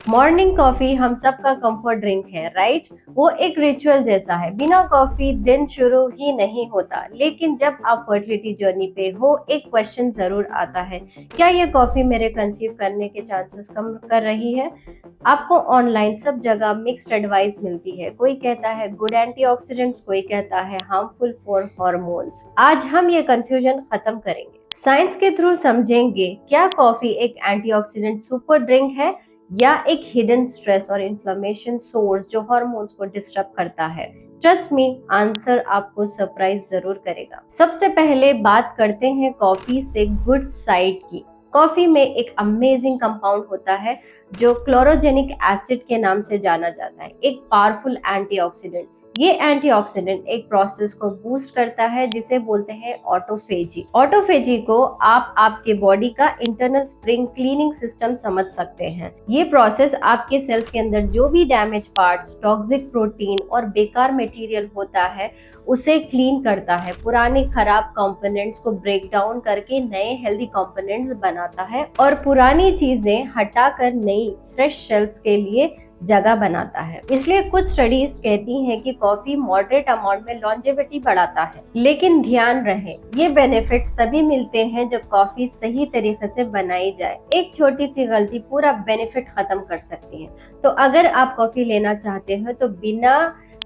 Morning coffee हम सबका comfort drink है, राइट। वो एक रिचुअल जैसा है। बिना कॉफी दिन शुरू ही नहीं होता। लेकिन जब आप फर्टिलिटी जर्नी पे हो, एक क्वेश्चन जरूर आता है, क्या ये कॉफी मेरे कंसीव करने के चांसेस कम कर रही है? आपको ऑनलाइन सब जगह मिक्स्ड एडवाइस मिलती है। कोई कहता है गुड एंटीऑक्सीडेंट्स, कोई कहता है हार्मफुल फॉर हॉर्मोन्स। आज हम ये कंफ्यूजन खत्म करेंगे। साइंस के थ्रू समझेंगे क्या कॉफी एक एंटीऑक्सीडेंट सुपर ड्रिंक है या एक हिडन स्ट्रेस और इन्फ्लेमेशन सोर्स जो हार्मोन्स को डिस्टर्ब करता है। ट्रस्ट मी, आंसर आपको सरप्राइज जरूर करेगा। सबसे पहले बात करते हैं कॉफी से गुड साइड की। कॉफी में एक अमेजिंग कंपाउंड होता है जो क्लोरोजेनिक एसिड के नाम से जाना जाता है, एक पावरफुल एंटीऑक्सीडेंट। ये एंटीऑक्सीडेंट एक प्रोसेस को बूस्ट करता है जिसे बोलते हैं ऑटोफेजी। ऑटोफेजी को आप आपके बॉडी का इंटरनल स्प्रिंग क्लीनिंग सिस्टम समझ सकते हैं। ये प्रोसेस आपके सेल्स के अंदर जो भी डैमेज पार्ट्स, टॉक्सिक प्रोटीन और बेकार मटेरियल होता है उसे क्लीन करता है, पुराने खराब कंपोनेंट्स को ब्रेक डाउन करके नए हेल्दी कंपोनेंट्स बनाता है और पुरानी चीजें हटाकर नई फ्रेश सेल्स के लिए जगह बनाता है। इसलिए कुछ स्टडीज कहती हैं कि कॉफी मॉडरेट अमाउंट में लॉन्जेविटी बढ़ाता है। लेकिन ध्यान रहे, ये बेनिफिट्स तभी मिलते हैं जब कॉफी सही तरीके से बनाई जाए। एक छोटी सी गलती पूरा बेनिफिट खत्म कर सकती है। तो अगर आप कॉफी लेना चाहते हैं तो बिना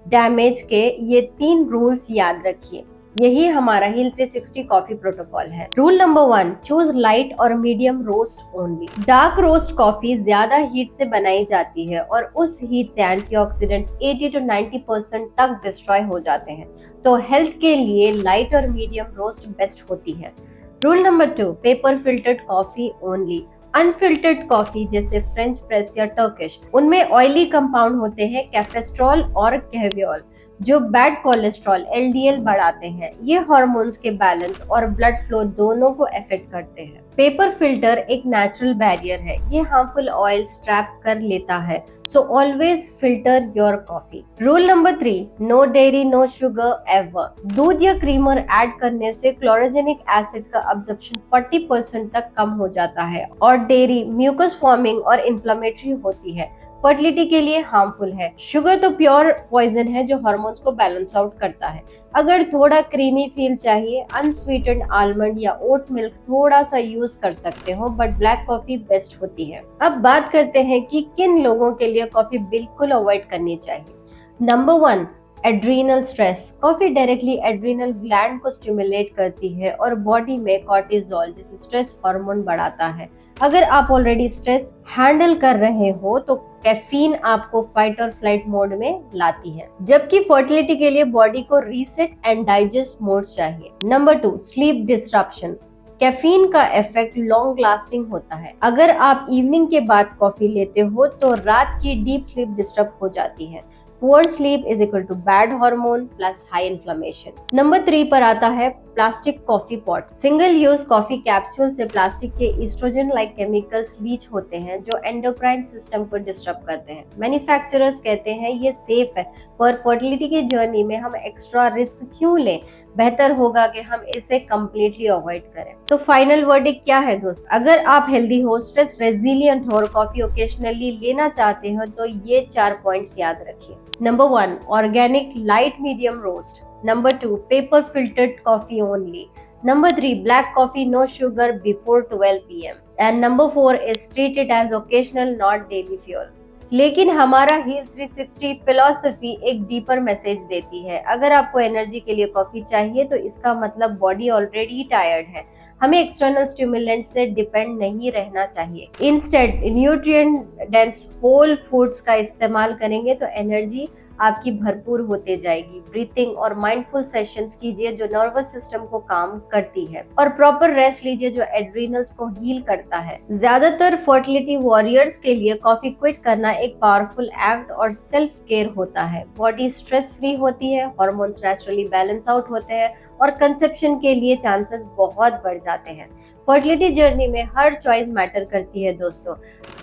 डैमेज के ये 3 रूल्स याद रखिए। यही हमारा हिल 360 कॉफी प्रोटोकॉल है। रूल नंबर 1, चूज लाइट और medium roast only. Dark roast coffee ज्यादा हीट से बनाई जाती है और उस हीट से एंटीऑक्सीडेंट्स 80 to 90% तक डिस्ट्रॉय हो जाते हैं। तो हेल्थ के लिए लाइट और मीडियम रोस्ट बेस्ट होती है। Rule number 2, paper filtered coffee only. Unfiltered coffee जैसे फ्रेंच प्रेस या टर्किश, उनमें ऑयली कंपाउंड होते हैं कैफेस्ट्रॉल और कैवियोल जो बैड कोलेस्ट्रॉल एलडीएल बढ़ाते हैं। ये हार्मोन्स के बैलेंस और ब्लड फ्लो दोनों को अफेक्ट करते हैं। पेपर फिल्टर एक नेचुरल बैरियर है, ये हार्मफुल ऑयल ट्रैप कर लेता है। So always filter your coffee. Rule number 3, no dairy no sugar ever. दूध या क्रीमर ऐड करने से क्लोरोजेनिक एसिड का अब्जॉर्प्शन 40% तक कम हो जाता है और डेयरी म्यूकस फॉर्मिंग और इन्फ्लेमेटरी होती है, फर्टिलिटी के लिए हार्मफुल है। शुगर तो प्योर पॉइजन है जो हार्मोन्स को बैलेंस आउट करता है। अगर थोड़ा क्रीमी फील चाहिए, अनस्वीटेंड आलमंड या ओट मिल्क थोड़ा सा यूज कर सकते हो, बट ब्लैक कॉफी बेस्ट होती है। अब बात करते हैं कि किन लोगों के लिए कॉफी बिल्कुल अवॉइड करनी चाहिए। Number 1, adrenal stress. Coffee directly adrenal gland को स्टिमुलेट करती है और बॉडी में कॉर्टिसोल जैसे स्ट्रेस हार्मोन बढ़ाता है। अगर आप ऑलरेडी स्ट्रेस हैंडल कर रहे हो तो कैफीन आपको फाइट और फ्लाइट मोड में लाती है, जबकि फर्टिलिटी के लिए बॉडी को रीसेट एंड डाइजेस्ट मोड चाहिए। Number 2, sleep disruption. कैफीन का इफेक्ट लॉन्ग लास्टिंग होता है। अगर आप इवनिंग के बाद कॉफी लेते हो तो रात की डीप स्लीप डिस्टर्ब हो जाती है। Poor sleep is equal to bad hormone plus high inflammation. Number 3 पर आता है plastic coffee pot. Single use coffee capsule से प्लास्टिक के एस्ट्रोजन लाइक केमिकल्स लीच होते हैं जो एंडोक्राइन सिस्टम को डिस्टर्ब करते हैं। मैन्युफैक्चरर्स कहते हैं ये सेफ है, पर फर्टिलिटी की जर्नी में हम एक्स्ट्रा रिस्क क्यों लें? बेहतर होगा कि हम इसे कम्प्लीटली अवॉइड करें। तो फाइनल वर्डिक्ट क्या है दोस्त? अगर आप हेल्दी हो, स्ट्रेस रेजिलियंट हो और कॉफी ओकेजनली लेना चाहते हो तो ये 4 पॉइंट्स याद रखिए। Number 1, organic light medium roast. Number 2, paper filtered coffee only. Number 3, black coffee, no sugar before 12 p.m. And number 4 is treat it as occasional, not daily fuel. लेकिन हमारा हील 360 फिलॉसफी एक डीपर मैसेज देती है। अगर आपको energy के लिए coffee चाहिए तो इसका मतलब बॉडी ऑलरेडी टायर्ड है। हमें एक्सटर्नल स्टिमुलेंट से डिपेंड नहीं रहना चाहिए। Instead nutrient dense whole foods का इस्तेमाल करेंगे तो एनर्जी आपकी भरपूर होते जाएगी। ब्रीथिंग और माइंडफुल सेशंस कीजिए जो नर्वस सिस्टम को काम करती है, और प्रॉपर रेस्ट लीजिए जो एड्रीनल्स को हील करता है। ज्यादातर फर्टिलिटी वॉरियर्स के लिए कॉफी क्विट करना एक पावरफुल एक्ट और सेल्फ केयर होता है। बॉडी स्ट्रेस फ्री होती है, हार्मोन्स नेचुरली बैलेंस आउट होते हैं और कंसेप्शन के लिए चांसेस बहुत बढ़ जाते हैं। फर्टिलिटी जर्नी में हर चॉइस मैटर करती है दोस्तों।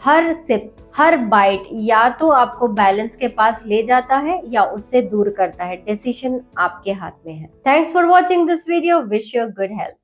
हर सिप, हर बाइट या तो आपको बैलेंस के पास ले जाता है या उससे दूर करता है। डिसीजन आपके हाथ में है। Thanks for watching this video. Wish you good health.